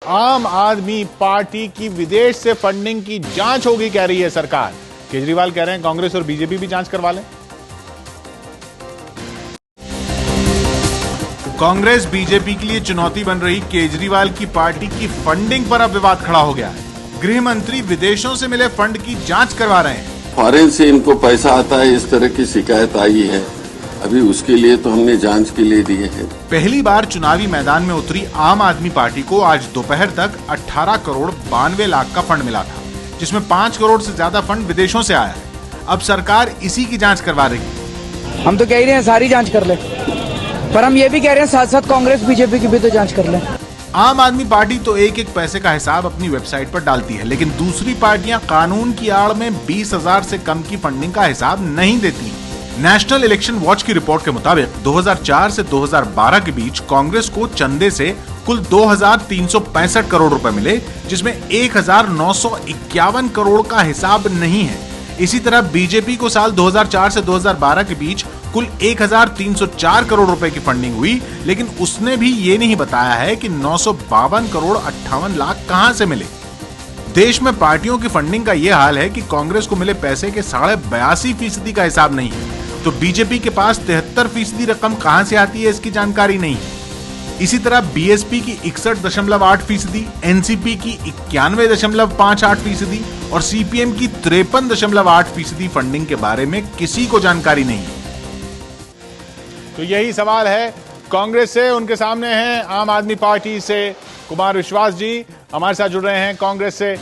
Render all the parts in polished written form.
आम आदमी पार्टी की विदेश से फंडिंग की जांच होगी, कह रही है सरकार। केजरीवाल कह रहे हैं कांग्रेस और बीजेपी भी जांच करवा लें। कांग्रेस बीजेपी के लिए चुनौती बन रही केजरीवाल की पार्टी की फंडिंग पर अब विवाद खड़ा हो गया है। गृह मंत्री विदेशों से मिले फंड की जांच करवा रहे हैं। फॉरेन से इनको पैसा आता है, इस तरह की शिकायत आई है। अभी उसके लिए तो हमने जांच के लिए दिए हैं। पहली बार चुनावी मैदान में उतरी आम आदमी पार्टी को आज दोपहर तक 18 करोड़ 92 लाख का फंड मिला था, जिसमें 5 करोड़ से ज्यादा फंड विदेशों से आया है। अब सरकार इसी की जांच करवा रही है। हम तो कह रहे हैं सारी जांच कर ले, पर हम ये भी कह रहे हैं साथ साथ कांग्रेस बीजेपी की भी तो जांच कर ले। आम आदमी पार्टी तो एक एक पैसे का हिसाब अपनी वेबसाइट पर डालती है, लेकिन दूसरी पार्टियां कानून की आड़ में 20,000 से कम की फंडिंग का हिसाब नहीं देती। नेशनल इलेक्शन वॉच की रिपोर्ट के मुताबिक 2004 से 2012 के बीच कांग्रेस को चंदे से कुल 2,365 करोड़ रुपए मिले, जिसमें 1,951 करोड़ का हिसाब नहीं है। इसी तरह बीजेपी को साल 2004 से 2012 के बीच कुल 1,304 करोड़ रुपए की फंडिंग हुई, लेकिन उसने भी ये नहीं बताया है कि 952 करोड़ 58 लाख कहां से मिले। देश में पार्टियों की फंडिंग का ये हाल है कि कांग्रेस को मिले पैसे के 82.5% का हिसाब नहीं है, तो बीजेपी के पास 73% रकम कहां से आती है, इसकी जानकारी नहीं है। इसी तरह बीएसपी की 61.8%, एनसीपी की 91.58% और सीपीएम की 53.8% फंडिंग के बारे में किसी को जानकारी नहीं है। तो यही सवाल है कांग्रेस से। उनके सामने हैं आम आदमी पार्टी से कुमार विश्वास जी, हमारे साथ जुड़ रहे हैं कांग्रेस से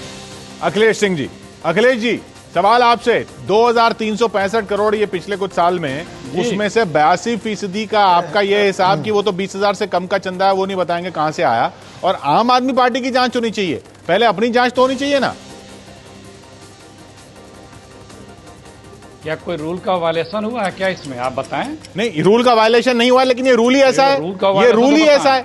अखिलेश सिंह जी। अखिलेश जी, सवाल आपसे। 2,365 करोड़ ये पिछले कुछ साल में, उसमें से 82% का आपका ये हिसाब कि वो तो 20,000 से कम का चंदा है, वो नहीं बताएंगे कहां से आया। और आम आदमी पार्टी की जांच होनी चाहिए, पहले अपनी जांच तो होनी चाहिए ना। क्या कोई रूल का वायलेशन हुआ है क्या इसमें, आप बताएं। नहीं, रूल का वायलेशन नहीं हुआ, लेकिन ये रूल ही ऐसा है। ये रूल ही ऐसा है।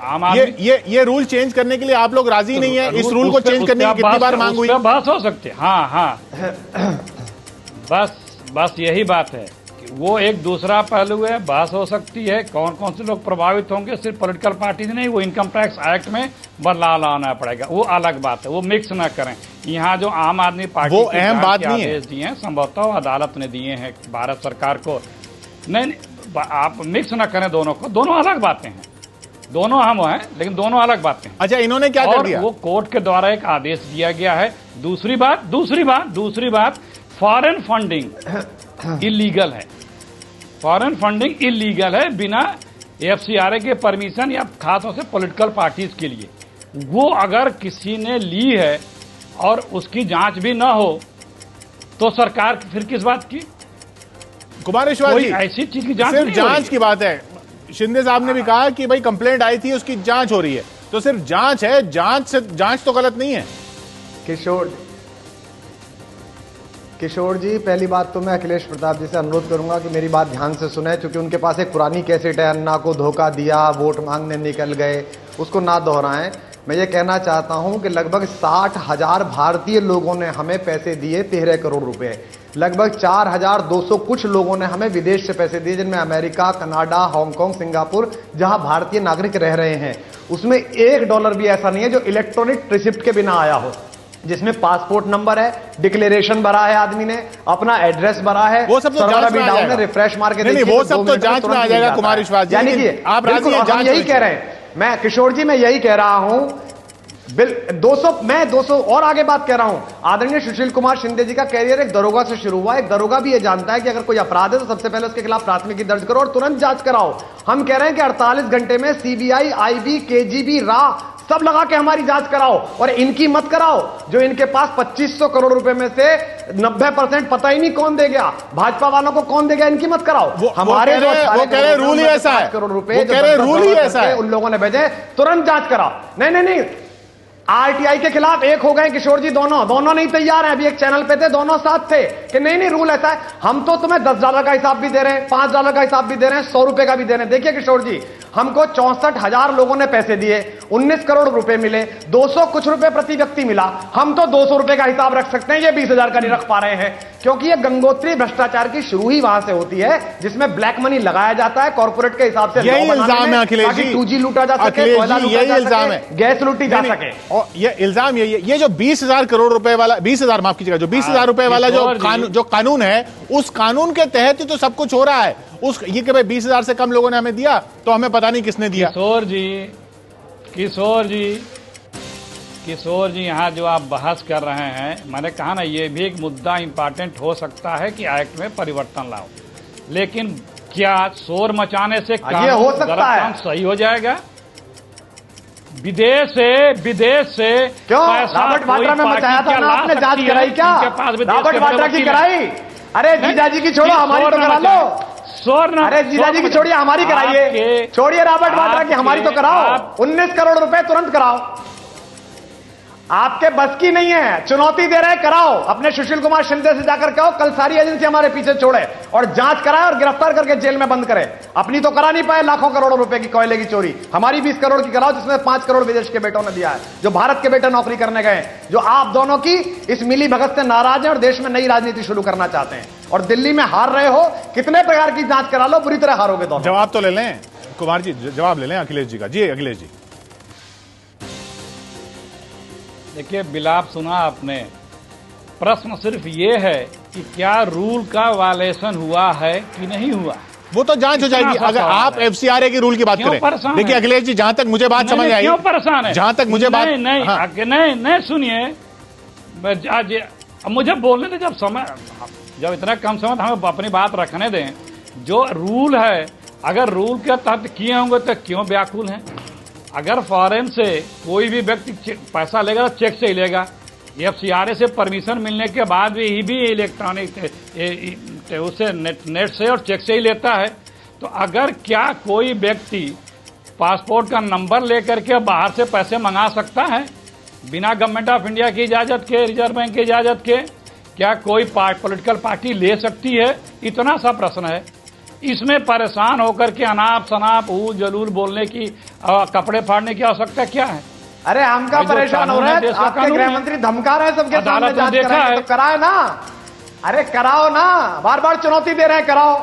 ये रूल चेंज करने के लिए आप लोग राजी नहीं है। इस रूल को चेंज करने की कितनी बार मांग हुई? बहस हो सकती है। हाँ बस यही बात है कि वो एक दूसरा पहलू है, बहस हो सकती है। कौन कौन से लोग प्रभावित होंगे, सिर्फ पॉलिटिकल पार्टी नहीं, वो इनकम टैक्स एक्ट में बदलाव लाना पड़ेगा, वो अलग बात है। वो मिक्स ना करें। यहाँ जो आम आदमी पार्टी वो अहम बात नहीं है। आदेश दिए हैं, संभवतः अदालत ने दिए हैं भारत सरकार को। नहीं, आप मिक्स ना करें दोनों को, दोनों अलग बातें हैं, दोनों हम हैं, लेकिन दोनों अलग बातें हैं। अच्छा, इन्होंने क्या कर दिया? वो कोर्ट के द्वारा एक आदेश दिया गया है। दूसरी बात फॉरेन फंडिंग इलीगल है। फॉरेन फंडिंग इलीगल है बिना एफसीआरए के परमिशन या खासतौर से पॉलिटिकल पार्टीज के लिए। वो अगर किसी ने ली है और उसकी जांच भी ना हो तो सरकार फिर किस बात की? कुमार विश्वास जी, ऐसी चीज की जांच सिर्फ नहीं जांच की बात है। शिंदे साहब ने भी कहा कि भाई कंप्लेंट आई थी, उसकी जांच हो रही है, तो सिर्फ जांच है। जांच तो गलत नहीं है। किशोर जी, पहली बात तो मैं अखिलेश प्रताप जी से अनुरोध करूंगा कि मेरी बात ध्यान से सुने, क्योंकि उनके पास एक पुरानी कैसेट है, अन्ना को धोखा दिया, वोट मांगने निकल गए, उसको ना दोहराएं। मैं ये कहना चाहता हूं कि लगभग 60,000 भारतीय लोगों ने हमें पैसे दिए, 13 करोड़ रुपए। लगभग 4,200 कुछ लोगों ने हमें विदेश से पैसे दिए, जिनमें अमेरिका, कनाडा, हांगकांग, सिंगापुर, जहां भारतीय नागरिक रह रहे हैं। उसमें $1 भी ऐसा नहीं है जो इलेक्ट्रॉनिक रिसिप्ट के बिना आया हो, जिसमें पासपोर्ट नंबर है, डिक्लेरेशन भरा है, आदमी ने अपना एड्रेस भरा है, वो सब तो जांच में आ जाएगा। रिफ्रेश मार के नहीं, वो सब तो जांच में आ जाएगा कुमार विश्वास जी। यानी कि आप राजी हैं? हम यही कह रहे हैं। मैं किशोर जी, मैं यही कह रहा हूं। 200 और आगे बात कह रहा हूं। आदरणीय सुशील कुमार शिंदे जी का कैरियर एक दरोगा से शुरू हुआ। एक दरोगा भी ये जानता है कि अगर कोई अपराध है तो सबसे पहले उसके खिलाफ प्राथमिकी दर्ज करो और तुरंत जांच कराओ। हम कह रहे हैं कि 48 घंटे में सीबीआई, आईबी, केजीबी, रा सब लगा के हमारी जांच कराओ, और इनकी मत कराओ। जो इनके पास 2,500 करोड़ रुपए में से 90% पता ही नहीं कौन दे गया, भाजपा वालों को कौन दे गया, इनकी मत कराओ। हमारे जो वो कह रहे रूल ही ऐसा है, करोड़ रुपए रूल ही ऐसा है, उन लोगों ने भेजे, तुरंत जांच कराओ। नहीं, आरटीआई के खिलाफ एक हो गए किशोर जी, दोनों नहीं तैयार हैं। अभी एक चैनल पे थे, दोनों साथ थे कि नहीं रूल ऐसा है। हम तो तुम्हें $10 का हिसाब भी दे रहे हैं, $5 का हिसाब भी दे रहे हैं, $100 का भी दे रहे हैं। देखिए किशोर जी, हमको 64,000 लोगों ने पैसे दिए, 19 करोड़ रुपए मिले, 200 कुछ रुपए प्रति व्यक्ति मिला। हम तो 200 रुपए का हिसाब रख सकते हैं, ये 20,000 का नहीं रख पा रहे हैं, क्योंकि ये गंगोत्री भ्रष्टाचार की शुरू ही वहां से होती है, जिसमें ब्लैक मनी लगाया जाता है कॉर्पोरेट के हिसाब से। यही इल्जाम है अखिलेश जी, 2G लूटा जा सके, कोयला लूटा जा सके, गैस लूटी जा सके। और ये इल्जाम यही है, ये जो 20,000 करोड़ रुपए वाला, 20,000 माफ कीजिएगा, जो 20,000 रुपए वाला जो कानून है, उस कानून के तहत ही तो सब कुछ हो रहा है। ये कि भाई 20,000 से कम लोगों ने हमें दिया, तो हमें पता नहीं किसने दिया। किशोर जी यहाँ जो आप बहस कर रहे हैं, मैंने कहा ना, ये भी एक मुद्दा इंपॉर्टेंट हो सकता है कि एक्ट में परिवर्तन लाओ, लेकिन क्या शोर मचाने से ये हो सकता है सही हो जाएगा? विदेश से क्यों रॉबर्ट वाड्रा में मचाया था ना आपने? जांच कराई क्या रॉबर्ट वाड्रा की? कराई? अरे जीजाजी की छोड़ो, हमारी तो करा लो। अरे जीजाजी की छोड़िए, हमारी कराइए। छोड़िए रॉबर्ट वाड्रा की, हमारी तो कराओ। 19 करोड़ रुपए तुरंत कराओ। आपके बस की नहीं है, चुनौती दे रहे, कराओ। अपने सुशील कुमार शिंदे से जाकर कहो कल सारी एजेंसी हमारे पीछे छोड़े और जांच कराए और गिरफ्तार करके जेल में बंद करे। अपनी तो करा नहीं पाए, लाखों करोड़ों रुपए की कोयले की चोरी। हमारी 20 करोड़ की कराओ, जिसमें 5 करोड़ विदेश के बेटों ने दिया है, जो भारत के बेटे नौकरी करने गए, जो आप दोनों की इस मिली भगत से नाराज हैं और देश में नई राजनीति शुरू करना चाहते हैं, और दिल्ली में हार रहे हो। कितने प्रकार की जांच करा लो, बुरी तरह हारोगे दोनों। जवाब तो ले लें कुमार जी, जवाब ले लें अखिलेश जी का। जी अखिलेश जी, देखिए बिलाप सुना आपने, प्रश्न सिर्फ ये है कि क्या रूल का वायलेशन हुआ है कि नहीं हुआ। वो तो जांच हो जाएगी। अगर आप FCRA की रूल की बात करें, देखिए अखिलेश जी, जहां तक मुझे बात समझ आई, क्यों परेशान है, जहां तक मुझे बात नहीं सुनिए, मुझे बोलने दे, जब इतना कम समय हमें अपनी बात रखने दें। जो रूल है, अगर रूल के तहत किए होंगे तो क्यों व्याकुल हैं? अगर फॉरेन से कोई भी व्यक्ति पैसा लेगा तो चेक से ही लेगा। FCRA से परमिशन मिलने के बाद भी इलेक्ट्रॉनिक उससे नेट से और चेक से ही लेता है। तो अगर क्या कोई व्यक्ति पासपोर्ट का नंबर लेकर के बाहर से पैसे मंगा सकता है बिना गवर्नमेंट ऑफ इंडिया की इजाजत के, रिजर्व बैंक की इजाजत के? क्या कोई पॉलिटिकल पार्टी ले सकती है? इतना सा प्रश्न है। इसमें परेशान होकर के अनाप शनाप जलूल बोलने की, कपड़े फाड़ने की आवश्यकता क्या है? अरे हम का परेशान हो रहे हैं, आपके गृह मंत्री धमका रहे हैं सबके सामने जांच कराएं, तो कराए ना। अरे कराओ ना, बार बार चुनौती दे रहे हैं, कराओ,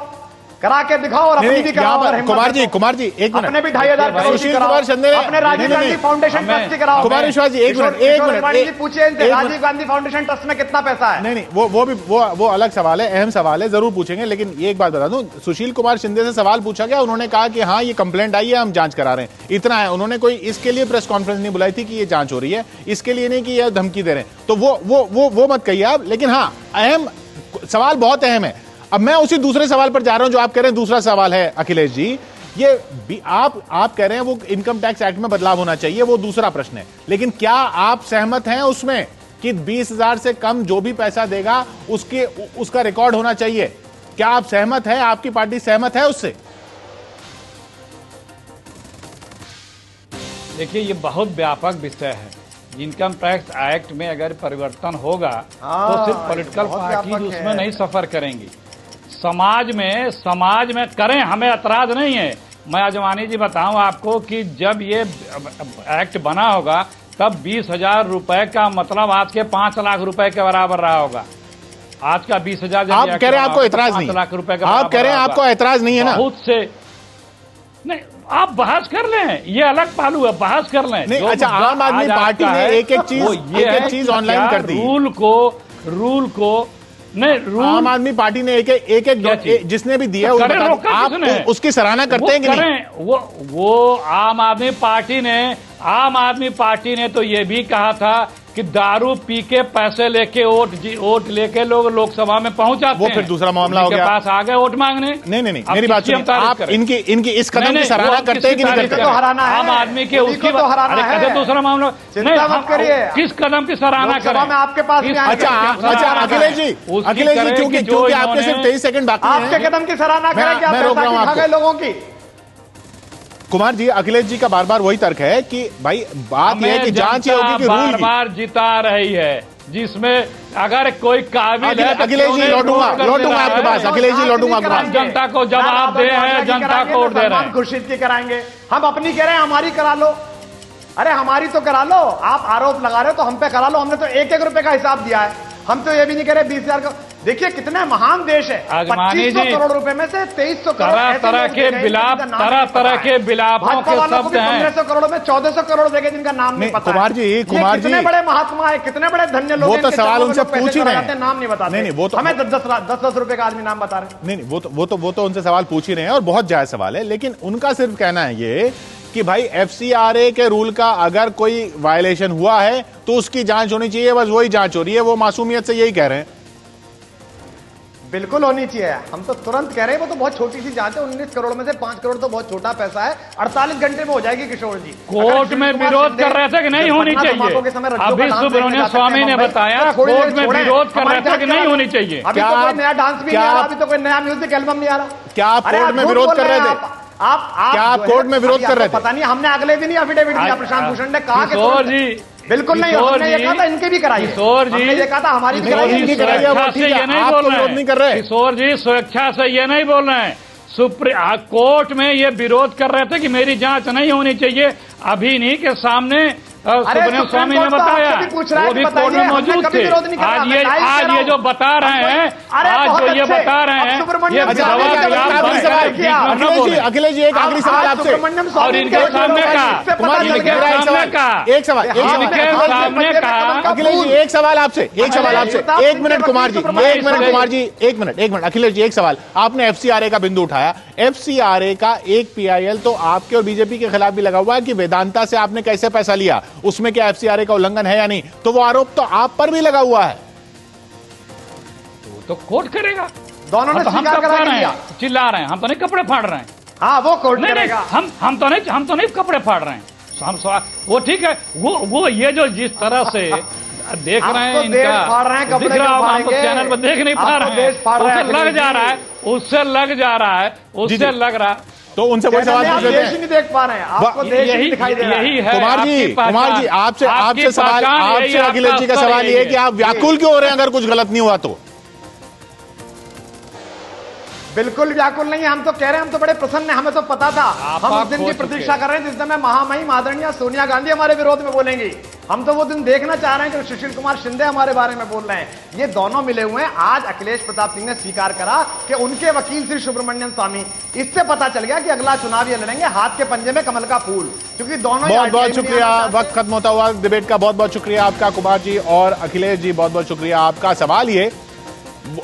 करा के दिखाओ और अपनी भी कराओ। कुमार जी एक मिनट, अपने भी 2,500 करोड़ की कराओ, अपने राजीव गांधी फाउंडेशन ट्रस्ट की कराओ। कुमार विश्वास जी एक मिनट पूछिए इनसे, राजीव गांधी फाउंडेशन ट्रस्ट में कितना पैसा है? नहीं, वो अलग सवाल है, अहम सवाल है, जरूर पूछेंगे। लेकिन ये एक बात बता दूं, सुशील कुमार शिंदे से सवाल पूछा गया, उन्होंने कहा कि हाँ ये कंप्लेंट आई है, हम जांच करा रहे हैं, इतना है। उन्होंने कोई इसके लिए प्रेस कॉन्फ्रेंस नहीं बुलाई थी कि ये जांच हो रही है, इसके लिए नहीं कि ये धमकी दे रहे हैं। तो वो मत कहिए आप। लेकिन हाँ, अहम सवाल बहुत अहम है। अब मैं उसी दूसरे सवाल पर जा रहा हूं जो आप कह रहे हैं दूसरा सवाल है अखिलेश जी। ये आप कह रहे हैं वो इनकम टैक्स एक्ट में बदलाव होना चाहिए, वो दूसरा प्रश्न है। लेकिन क्या आप सहमत हैं उसमें कि 20,000 से कम जो भी पैसा देगा उसका रिकॉर्ड होना चाहिए? क्या आप सहमत हैं? आपकी पार्टी सहमत है उससे? देखिए ये बहुत व्यापक विषय है। इनकम टैक्स एक्ट में अगर परिवर्तन होगा तो सिर्फ पॉलिटिकल पार्टी उसमें नहीं सफर करेंगी, समाज में करें, हमें एतराज नहीं है। मैं अजवानी जी बताऊं आपको कि जब ये एक्ट बना होगा तब 20,000 रुपए का मतलब आज के 5 लाख रुपए के बराबर रहा होगा। आज का 20,000 आप कह रहे हैं आपको एतराज नहीं, 5 लाख रुपए का आप कह रहे हैं आपको एतराज नहीं है ना? बहुत से नहीं, आप बहस कर लें, ये अलग पहलू है, बहस कर लें। नहीं, अच्छा, आम आदमी पार्टी ने एक एक चीज ऑनलाइन कर दी, रूल को नहीं, रूल आम आदमी पार्टी ने एक जिसने भी दिया आप उसकी सराहना करते हैं कि नहीं? वो आम आदमी पार्टी ने तो ये भी कहा था कि दारू पी के पैसे लेके वोट लेके लोग लोकसभा में पहुंच जाते हैं। वो फिर दूसरा मामला हो गया, पास आ गए वोट मांगने। नहीं, मेरी बात सुनिए, आप इनकी इस कदम की सराहना करते हैं कि नहीं करते? तो हराना है आम आदमी के, उसकी तो हराना है। कैसे दूसरा मामला? चिंता मत करिए, किस कदम की सराहना करें? में आपके पास अच्छा अखिलेश जी क्योंकि आपके सिर्फ 23 सेकंड बाकी हैं, आपके कदम की सराहना करें क्या? मैं रोक रहा हूं आपको लोगों की। कुमार जी, अखिलेश जी का बार बार वही तर्क है कि भाई बात यह है कि जांच ये होगी कि रूल बार जिता रही है, जिसमें अगर कोई काबिल है तो अखिलेश जी लौटूंगा आपके पास। अखिलेश जी लौटूंगा आपके पास। जनता को जवाब दे हैं, जनता को वोट दे रहे हैं। खुर्शीद की कराएंगे, हम अपनी कह रहे हैं हमारी करा लो। अरे हमारी तो करा लो, आप आरोप लगा रहे हो तो हम पे करा लो। हमने तो 1-1 रुपए का हिसाब दिया है, हम तो ये भी नहीं कह रहे 20,000 का। देखिए कितना महान देश है। आजमानी 2500 करोड़ रुपए में से 2300 करोड़ तरह तरह के बिलाप, तरह तरह के बिलापों के शब्द हैं। 1500 करोड़ में 1400 करोड़ देंगे जिनका नाम नहीं पता। कुमार जी कितने बड़े महात्मा है, कितने बड़े धन्य लोग। वो तो सवाल उनसे पूछ ही रहे हैं, नाम नहीं बताते। नहीं वो तो हमें 10-10 रुपए का आदमी नाम बता रहे। नहीं वो तो उनसे सवाल पूछ ही रहे हैं और बहुत जायज सवाल है। लेकिन उनका सिर्फ कहना है ये कि भाई एफसीआरए के रूल का अगर कोई वायलेशन हुआ है तो उसकी जांच होनी चाहिए, बस वही जांच हो रही है। वो मासूमियत से यही कह रहे हैं। बिल्कुल होनी चाहिए, हम तो तुरंत कह रहे हैं। वो तो बहुत छोटी सी जांच है, 19 करोड़ में से 5 करोड़ तो बहुत छोटा पैसा है। 48 घंटे में हो जाएगी किशोर जी। कोर्ट में विरोध कर रहे थे कि नहीं होनी चाहिए। अभी सुब्रमण्यम स्वामी ने बताया कोर्ट में विरोध कर रहे थे कि नहीं होनी चाहिए। अभी तो कोई नया डांस भी नहीं आ रहा, अभी तो कोई नया म्यूजिक एल्बम नहीं आ रहा। क्या आप कोर्ट में विरोध कर रहे थे? क्या आप कोर्ट में विरोध कर रहे थे? पता नहीं, हमने अगले दिन ही एफिडेविट दिया। प्रशांत भूषण ने कहा किशोर जी बिल्कुल नहीं, हमने ये कहा था इनके भी कराइए। किशोर जी ये कहा था हमारी भी स्वेच्छा से ये नहीं बोल रहे हैं। किशोर जी स्वेच्छा से ये नहीं बोल रहे हैं। सुप्रीम कोर्ट में ये विरोध कर रहे थे कि मेरी जांच नहीं होनी चाहिए। अभी नहीं के सामने सुब्रमण्यम स्वामी ने बताया, वो भी कोर्ट में मौजूद थे। आज ये जो बता रहे हैं, आज जो ये बता रहे हैं, ये अखिलेश जी एक आखिरी सवाल आपसे और इनके सामने का एक सवाल सामने का अखिलेश जी एक सवाल आपसे 1 minute Kumar ji, 1 minute Kumar ji, 1 minute Akhilesh ji एक सवाल। आपने एफसीआरए का बिंदु उठाया। एफसीआरए का एक पीआईएल तो आपके और बीजेपी के खिलाफ भी लगा हुआ है कि वेदांता से आपने कैसे पैसा लिया, उसमें क्या एफसीआरए का उल्लंघन है या नहीं। तो वो आरोप तो आप पर भी लगा हुआ है। तो कोर्ट करेगा। दोनों ने स्वीकार करा दिया। चिल्ला रहे हैं, हम तो नहीं कपड़े फाड़ रहे हैं। हाँ वो कोर्ट करेगा। हम तो नहीं कपड़े फाड़ रहे हैं। हम वो ठीक है। वो ये जो जिस तरह से देख रहे हैं इनका दिख रहा होगा, हम चैनल पर देख नहीं पा रहे हैं। उससे लग जा रहा है, उससे लग रहा है। तो उनसे कोई सवाल पूछ लेते हैं। नहीं देख पा रहे हैं, आपको देश नहीं दिखाई दे रहा है। यही है कुमार जी आपसे सवाल, आपसे अखिलेश जी का सवाल ये है कि आप व्याकुल क्यों हो रहे हैं अगर कुछ गलत नहीं हुआ तो? बिल्कुल व्याकुल नहीं है, हम तो कह रहे हैं, हम तो बड़े प्रसन्न हैं। हमें तो पता था, हम उस दिन की प्रतीक्षा कर रहे हैं जिस दिन महामहिम आदरणीय सोनिया गांधी हमारे विरोध में बोलेंगी। हम तो वो दिन देखना चाह रहे हैं कि सुशील कुमार शिंदे हमारे बारे में बोल रहे हैं। ये दोनों मिले हुए हैं। आज अखिलेश प्रताप सिंह ने स्वीकार करा कि उनके वकील श्री सुब्रमण्यम स्वामी, इससे पता चल गया कि अगला चुनाव ये लड़ेंगे हाथ के पंजे में कमल का फूल, क्योंकि दोनों। बहुत बहुत शुक्रिया, वक्त खत्म होता हुआ डिबेट का। बहुत बहुत शुक्रिया आपका कुमार जी और अखिलेश जी, बहुत बहुत शुक्रिया आपका।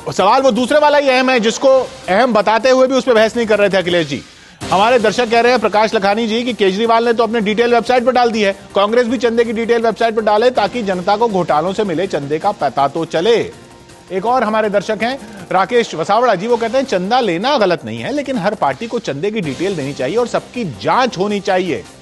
सवाल वो दूसरे वाला ही अहम है, जिसको अहम बताते हुए भी उस पर बहस नहीं कर रहे थे अखिलेश जी। हमारे दर्शक कह रहे हैं प्रकाश लखानी जी कि केजरीवाल ने तो अपने डिटेल वेबसाइट पर डाल दी है, कांग्रेस भी चंदे की डिटेल वेबसाइट पर डाले ताकि जनता को घोटालों से मिले चंदे का पता तो चले। एक और हमारे दर्शक हैं राकेश वसावड़ा जी, वो कहते हैं चंदा लेना गलत नहीं है, लेकिन हर पार्टी को चंदे की डिटेल देनी चाहिए और सबकी जांच होनी चाहिए।